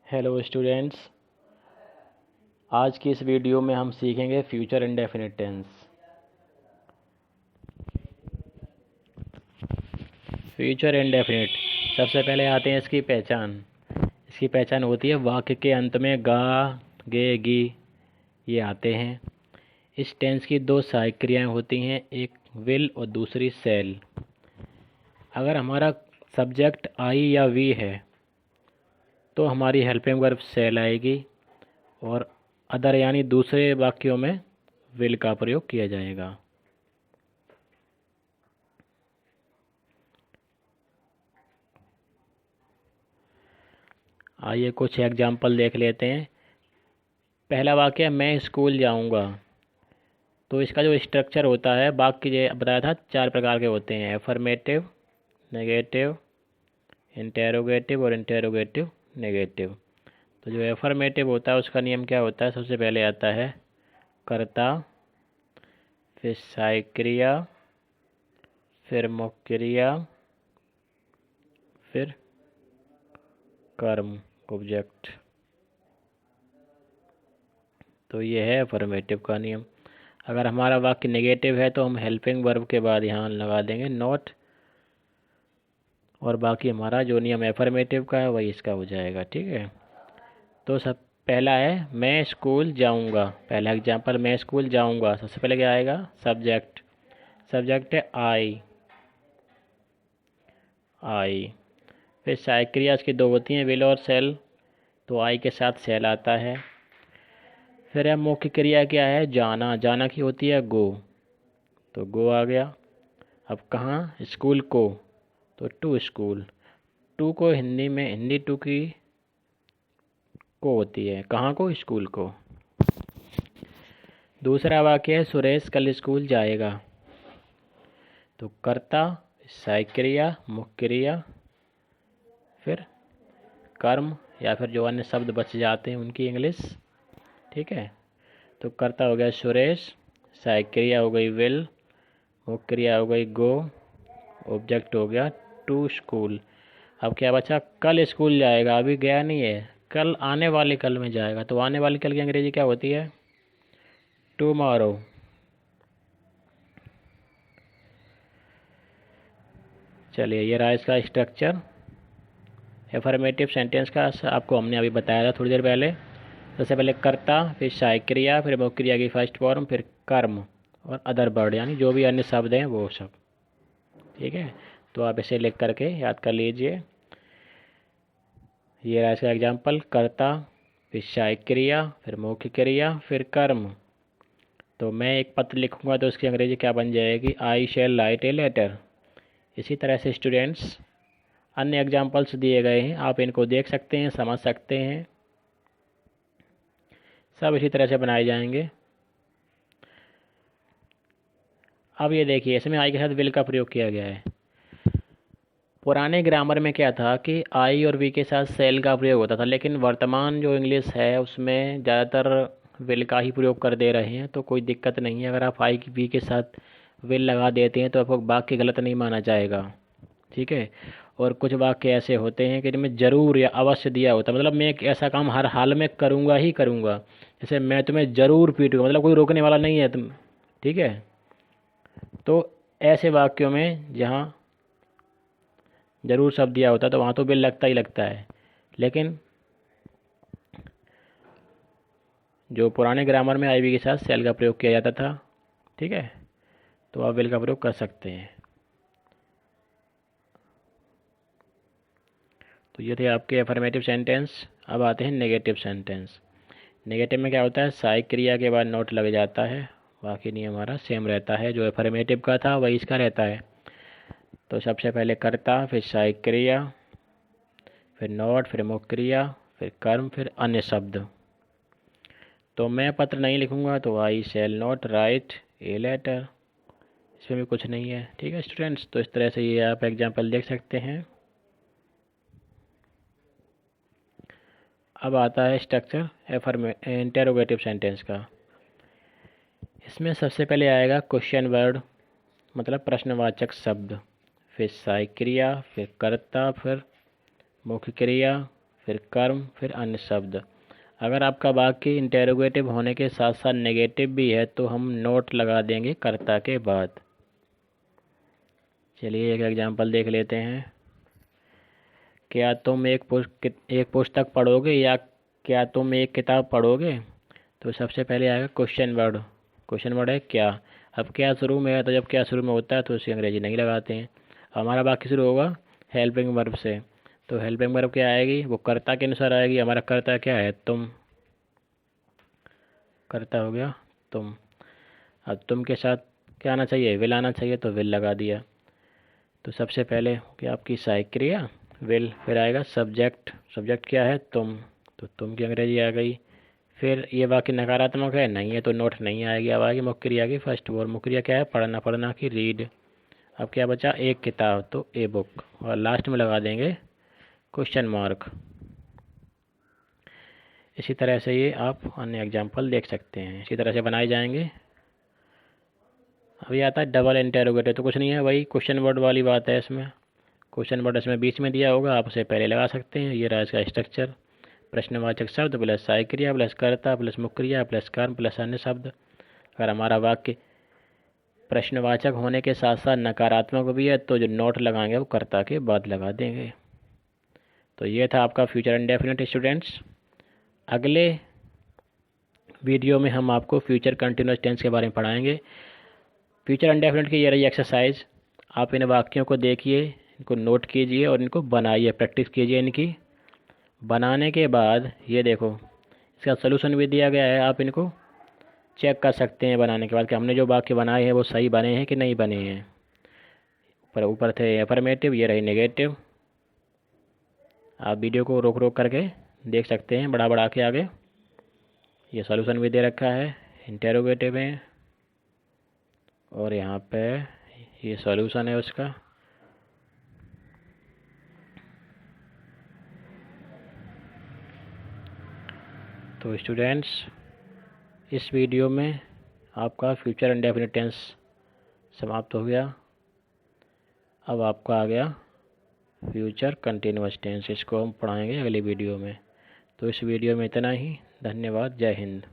Hello students, आज की इस वीडियो में हम सीखेंगे future indefinite tense. Future indefinite, सबसे पहले आते हैं इसकी पहचान। इसकी पहचान होती है वाक्य के अंत में गा, गे, गी ये आते हैं। इस टेंस की दो सहायक क्रियाएं होती हैं, एक विल और दूसरी शैल। अगर हमारा सब्जेक्ट आई या वी है तो हमारी हेल्पिंग वर्ब शैल आएगी और अदर यानी दूसरे वाक्यों में विल का प्रयोग किया जाएगा। आइए कुछ एग्जाम्पल देख लेते हैं। पहला वाक्य है मैं स्कूल जाऊंगा। तो इसका जो स्ट्रक्चर होता है, वाक्य बताया था 4 प्रकार के होते हैं, एफर्मेटिव, नेगेटिव, इंटेरोगेटिव और इंटेरोगेटिव नेगेटिव। तो जो एफर्मेटिव होता है उसका नियम क्या होता है, सबसे पहले आता है कर्ता, फिर सहायक क्रिया, फिर मुख्य क्रिया, फिर कर्म ऑब्जेक्ट। तो ये है एफर्मेटिव का नियम। अगर हमारा वाक्य नेगेटिव है तो हम हेल्पिंग वर्ब के बाद यहाँ लगा देंगे नॉट, और बाकी हमारा जो नियम एफर्मेटिव का है वही इसका हो जाएगा। ठीक है, तो सब पहला है मैं स्कूल जाऊंगा। पहला एग्जांपल मैं स्कूल जाऊंगा, सबसे पहले क्या आएगा, सब्जेक्ट। सब्जेक्ट है आई, आई। फिर सहायक क्रिया इसकी दो होती हैं, विल और सेल। तो आई के साथ सेल आता है। फिर है मुख्य क्रिया, क्या है, जाना। जाना की होती है गो, तो गो आ गया। अब कहाँ, स्कूल को, तो टू स्कूल। टू को हिंदी में, हिंदी टू की को होती है, कहाँ को, स्कूल को। दूसरा वाक्य है सुरेश कल स्कूल जाएगा। तो कर्ता, सहायक क्रिया, मुख्य क्रिया, फिर कर्म या फिर जो अन्य शब्द बच जाते हैं उनकी इंग्लिश। ठीक है, तो कर्ता हो गया सुरेश, सहायक क्रिया हो गई विल, मुख्य क्रिया हो गई गो, ऑब्जेक्ट हो गया टू स्कूल। अब क्या बचा, कल स्कूल जाएगा। अभी गया नहीं है, कल आने वाले कल में जाएगा। तो आने वाली कल की अंग्रेजी क्या होती है, टुमारो। चलिए, ये रहा इसका स्ट्रक्चर एफर्मेटिव सेंटेंस का। आपको हमने अभी बताया था थोड़ी देर पहले। सबसे पहले कर्ता, फिर सहायक क्रिया, फिर मुख्य क्रिया की फर्स्ट फॉर्म, फिर कर्म और अदर वर्ड यानी जो भी अन्य शब्द हैं वो सब। ठीक है, तो आप इसे लिख करके याद कर लीजिए। ये रहा इसका एग्जाम्पल, कर्ता, फिर सहायक क्रिया, फिर मुख्य क्रिया, फिर कर्म। तो मैं एक पत्र लिखूंगा तो उसकी अंग्रेजी क्या बन जाएगी, आई शैल राइट ए लेटर। इसी तरह से स्टूडेंट्स अन्य एग्जाम्पल्स दिए गए हैं, आप इनको देख सकते हैं, समझ सकते हैं। सब इसी तरह से बनाए जाएंगे। अब ये देखिए, इसमें आई के साथ विल का प्रयोग किया गया है। पुराने ग्रामर में क्या था कि आई और वी के साथ सेल का प्रयोग होता था, लेकिन वर्तमान जो इंग्लिश है उसमें ज़्यादातर विल का ही प्रयोग कर दे रहे हैं। तो कोई दिक्कत नहीं है, अगर आप आई वी के साथ विल लगा देते हैं तो आपको वाक्य गलत नहीं माना जाएगा। ठीक है, और कुछ वाक्य ऐसे होते हैं कि जिनमें ज़रूर या अवश्य दिया होता है, मतलब मैं एक ऐसा काम हर हाल में करूँगा ही करूँगा। जैसे मैं तुम्हें ज़रूर पीटूँगा, मतलब कोई रोकने वाला नहीं है तुम। ठीक है, तो ऐसे वाक्यों में जहाँ ज़रूर शब्द दिया होता है तो वहाँ तो बिल लगता ही लगता है। लेकिन जो पुराने ग्रामर में आई वी के साथ सेल का प्रयोग किया जाता था, ठीक है, तो आप विल का प्रयोग कर सकते हैं। तो ये थे आपके अफर्मेटिव सेंटेंस। अब आते हैं नेगेटिव सेंटेंस। नेगेटिव में क्या होता है, सहायक क्रिया के बाद नोट लग जाता है। बाकी नियम हमारा सेम रहता है, जो अफर्मेटिव का था वही इसका रहता है। तो सबसे पहले कर्ता, फिर सहायक क्रिया, फिर नोट, फिर मुख्य क्रिया, फिर कर्म, फिर अन्य शब्द। तो मैं पत्र नहीं लिखूंगा तो I shall not write a letter. इसमें भी कुछ नहीं है। ठीक है स्टूडेंट्स, तो इस तरह से ये आप एग्जाम्पल देख सकते हैं। अब आता है स्ट्रक्चर इंटेरोगेटिव सेंटेंस का। इसमें सबसे पहले आएगा क्वेश्चन वर्ड, मतलब प्रश्नवाचक शब्द, फिर सहायक क्रिया, फिर कर्ता, फिर मुख्य क्रिया, फिर कर्म, फिर अन्य शब्द। अगर आपका वाक्य इंटेरोगेटिव होने के साथ साथ नेगेटिव भी है तो हम नोट लगा देंगे कर्ता के बाद। चलिए एक एग्जांपल देख लेते हैं। क्या तुम एक पुस्तक पढ़ोगे, या क्या तुम एक किताब पढ़ोगे? तो सबसे पहले आएगा क्वेश्चन वर्ड। क्वेश्चन वर्ड है क्या। अब क्या शुरू में है, तो जब क्या शुरू में होता है तो उसे अंग्रेजी नहीं लगाते हैं। हमारा वाक्य शुरू होगा हेल्पिंग वर्ब से, तो हेल्पिंग वर्ब क्या आएगी, वो कर्ता के अनुसार आएगी। हमारा कर्ता क्या है, तुम। कर्ता हो गया तुम। अब तुम के साथ क्या आना चाहिए, विल आना चाहिए, तो विल लगा दिया। तो सबसे पहले क्या आपकी सहायक क्रिया विल, फिर आएगा सब्जेक्ट। सब्जेक्ट क्या है, तुम, तो तुम की अंग्रेजी आ गई। फिर ये वाक्य नकारात्मक है, नहीं है, तो नोट नहीं आएगी। अब आएगी मुख्य क्रिया की फर्स्ट वर्ड। मुख्य क्रिया क्या है, पढ़ना। पढ़ना की रीड। अब क्या बचा, एक किताब, तो ए बुक। और लास्ट में लगा देंगे क्वेश्चन मार्क। इसी तरह से ये आप अन्य एग्जाम्पल देख सकते हैं, इसी तरह से बनाए जाएंगे। अभी आता है डबल इंटेरोगेटिव, तो कुछ नहीं है, वही क्वेश्चन वर्ड वाली बात है। इसमें क्वेश्चन वर्ड इसमें बीच में दिया होगा, आप उसे पहले लगा सकते हैं। ये रहा इसका स्ट्रक्चर। प्रश्नवाचक शब्द प्लस सहायक क्रिया प्लस कर्ता प्लस मुख्य क्रिया प्लस कर्म प्लस अन्य शब्द। अगर हमारा वाक्य प्रश्नवाचक होने के साथ साथ नकारात्मक भी है तो जो नोट लगाएंगे वो कर्ता के बाद लगा देंगे। तो ये था आपका फ्यूचर इंडेफिनिट स्टूडेंट्स। अगले वीडियो में हम आपको फ्यूचर कंटिन्यूअस टेंस के बारे में पढ़ाएंगे। फ्यूचर इंडेफिनिट की ये रही एक्सरसाइज। आप इन वाक्यों को देखिए, इनको नोट कीजिए और इनको बनाइए, प्रैक्टिस कीजिए इनकी। बनाने के बाद ये देखो, इसका सलूशन भी दिया गया है। आप इनको चेक कर सकते हैं बनाने के बाद कि हमने जो वाक्य बनाए हैं वो सही बने हैं कि नहीं बने हैं। पर ऊपर थे अफर्मेटिव, ये रही नेगेटिव। आप वीडियो को रोक रोक करके देख सकते हैं, बढ़ा बढ़ा के आगे। ये सॉल्यूशन भी दे रखा है, इंटेरोगेटिव है, और यहाँ पे ये सॉल्यूशन है उसका। तो स्टूडेंट्स, इस वीडियो में आपका फ्यूचर इंडेफिनिट टेंस समाप्त हो गया। अब आपका आ गया फ्यूचर कंटिन्यूअस टेंस। इसको हम पढ़ाएंगे अगली वीडियो में। तो इस वीडियो में इतना ही। धन्यवाद। जय हिंद।